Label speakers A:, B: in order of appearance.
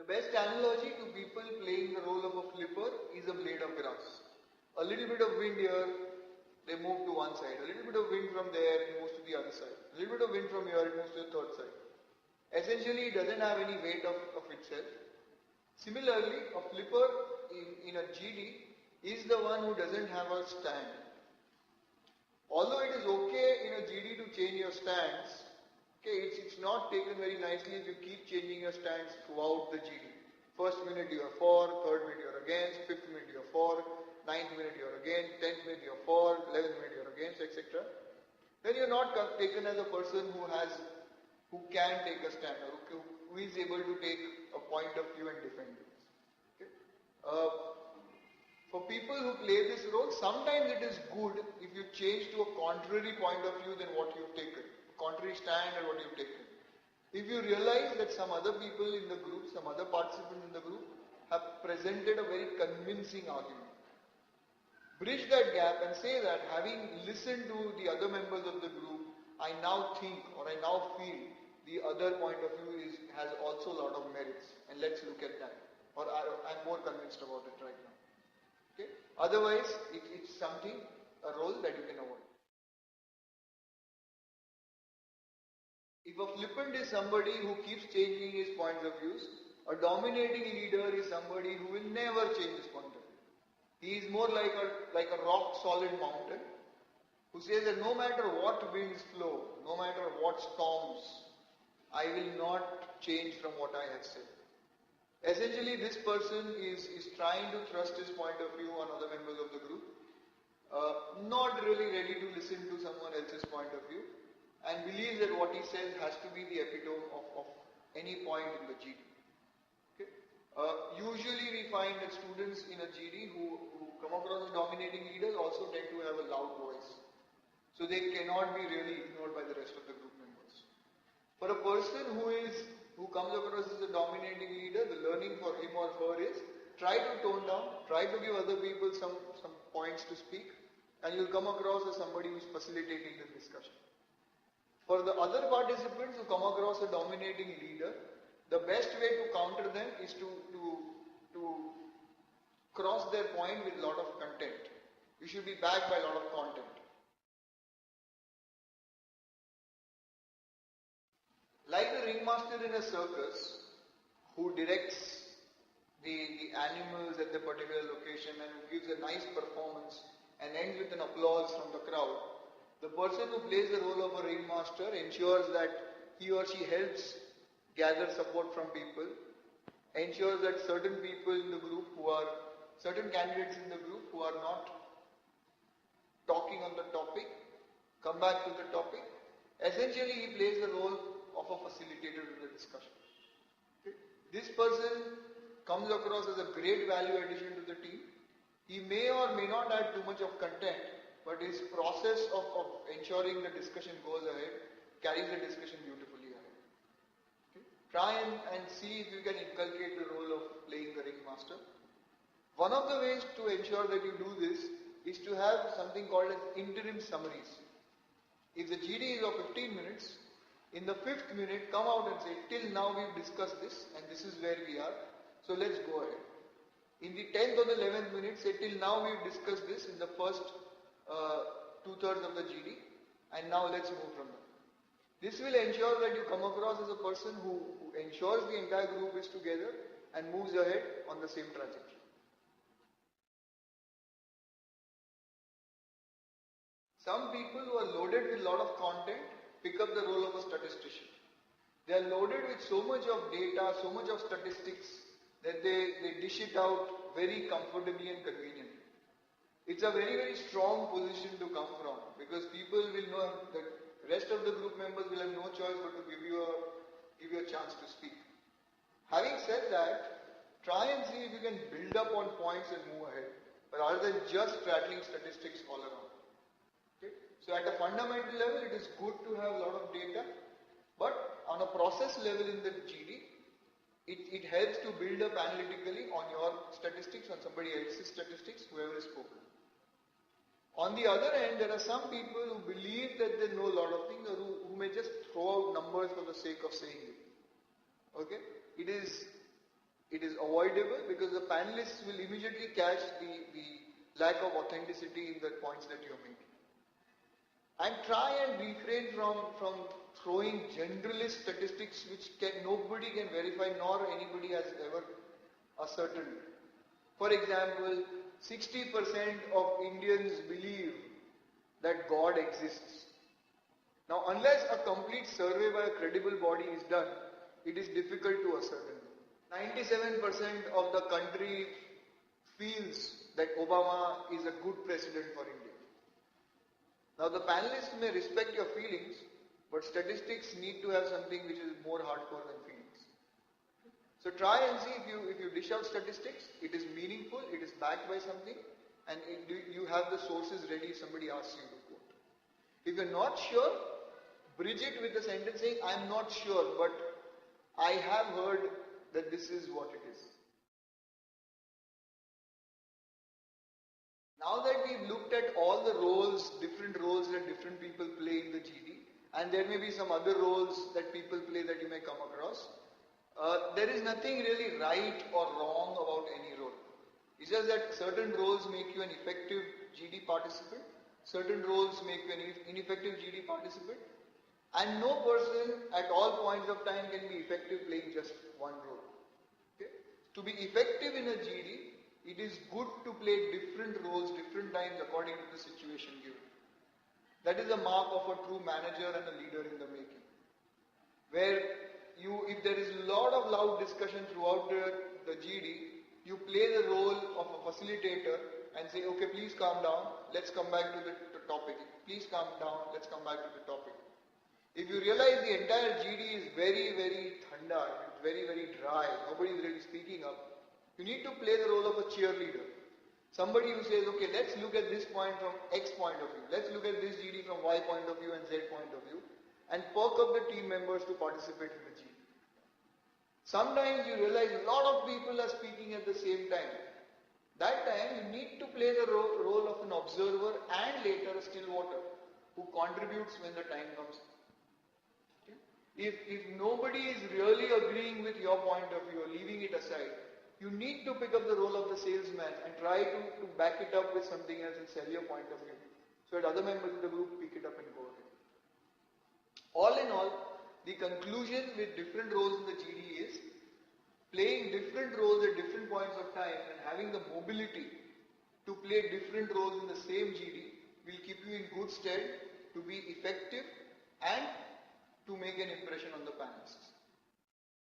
A: The best analogy to people playing the role of a flipper is a blade of grass. A little bit of wind here, they move to one side. A little bit of wind from there, it moves to the other side. A little bit of wind from here, it moves to the third side. Essentially, it doesn't have any weight of itself. Similarly, a flipper in a GD is the one who doesn't have a stand. Although it is okay in a GD to change your stance, okay, it's not taken very nicely if you keep changing your stance throughout the GD. First minute you are for, third minute you are against, fifth minute you are for, ninth minute you are against, 10th minute you are for, 11th minute you are against, etc. Then you are not taken as a person who can take a stand or who is able to take a point of view and defend it. Okay? For people who play this role, sometimes it is good if you change to a contrary point of view than what you've taken, contrary stand or what you've taken. If you realize that some other people in the group, some other participants in the group have presented a very convincing argument, bridge that gap and say that having listened to the other members of the group, I now think or I now feel the other point of view has also a lot of merits, and let's look at that. Or I'm more convinced about it right now. Okay? Otherwise, it's something, a role that you can avoid. If a flippant is somebody who keeps changing his points of views, a dominating leader is somebody who will never change his point of view. He is more like a rock solid mountain who says that no matter what winds flow, no matter what storms, I will not change from what I have said. Essentially, this person is trying to thrust his point of view on other members of the group, not really ready to listen to someone else's point of view, and believes that what he says has to be the epitome of any point in the GD. Okay? Usually we find that students in a GD who come across as dominating leaders also tend to have a loud voice. So they cannot be really ignored by the rest of the group members. For a person who comes across as a dominating leader, the learning for him or her is try to tone down, try to give other people some points to speak, and you'll come across as somebody who's facilitating the discussion. For the other participants who come across a dominating leader, the best way to counter them is to cross their point with a lot of content. You should be backed by a lot of content. Like the ringmaster in a circus who directs the animals at the particular location and who gives a nice performance and ends with an applause from the crowd, the person who plays the role of a ringmaster ensures that he or she helps gather support from people, ensures that certain people in the group certain candidates in the group who are not talking on the topic, come back to the topic. Essentially, he plays the role of a facilitator in the discussion. Okay? This person comes across as a great value addition to the team. He may or may not add too much of content, but his process of ensuring the discussion goes ahead carries the discussion beautifully ahead. Okay? Try and see if you can inculcate the role of playing the ringmaster. One of the ways to ensure that you do this is to have something called as interim summaries. If the GD is of 15 minutes, in the 5th minute come out and say, till now we've discussed this and this is where we are, so let's go ahead. In the 10th or the 11th minute, say, till now we've discussed this in the first 2/3 of the GD, and now let's move from there. This will ensure that you come across as a person who ensures the entire group is together and moves ahead on the same trajectory. Some people who are loaded with a lot of content pick up the role of a statistician. They are loaded with so much of data, so much of statistics that they dish it out very comfortably and conveniently. It's a very, very strong position to come from because people will know that the rest of the group members will have no choice but to give you a chance to speak. Having said that, try and see if you can build up on points and move ahead rather than just rattling statistics all around. Okay? So at a fundamental level, it is good to have a lot of data, but on a process level in the GD, it helps to build up analytically on your statistics, on somebody else's statistics, whoever is spoken. On the other end, there are some people who believe that they know a lot of things or who may just throw out numbers for the sake of saying it. Okay? It is it is avoidable because the panelists will immediately catch the lack of authenticity in the points that you're making. And try and refrain from throwing generalist statistics which nobody can verify nor anybody has ever ascertained. For example, 60% of Indians believe that God exists. Now, unless a complete survey by a credible body is done, it is difficult to ascertain. 97% of the country feels that Obama is a good president for India. Now, the panelists may respect your feelings, but statistics need to have something which is more hardcore than feelings. So try and see if you dish out statistics, it is meaningful, it is backed by something, and you have the sources ready if somebody asks you to quote. If you're not sure, bridge it with the sentence saying, I'm not sure, but I have heard that this is what it is. Now that we've looked at all the roles, different roles that different people play in the GD, and there may be some other roles that people play that you may come across, there is nothing really right or wrong about any role. It's just that certain roles make you an effective GD participant, certain roles make you an ineffective GD participant, and no person at all points of time can be effective playing just one role. Okay? To be effective in a GD, it is good to play different roles, different times according to the situation given. That is a mark of a true manager and a leader in the making. Where if there is a lot of loud discussion throughout the GD, you play the role of a facilitator and say, okay, please calm down, let's come back to the topic. Please calm down, let's come back to the topic. If you realize the entire GD is very, very thanda, it's very, very dry, nobody is really speaking up, you need to play the role of a cheerleader. Somebody who says, okay, let's look at this point from X point of view, let's look at this GD from Y point of view and Z point of view, and perk up the team members to participate in the GD. Sometimes you realize a lot of people are speaking at the same time. That time you need to play the role of an observer and later a still water who contributes when the time comes. Okay? If nobody is really agreeing with your point of view or leaving it aside, you need to pick up the role of the salesman and try to back it up with something else and sell your point of view. So that other members of the group pick it up and go ahead. All in all, the conclusion with different roles in the GD is playing different roles at different points of time and having the mobility to play different roles in the same GD will keep you in good stead to be effective and to make an impression on the panelists.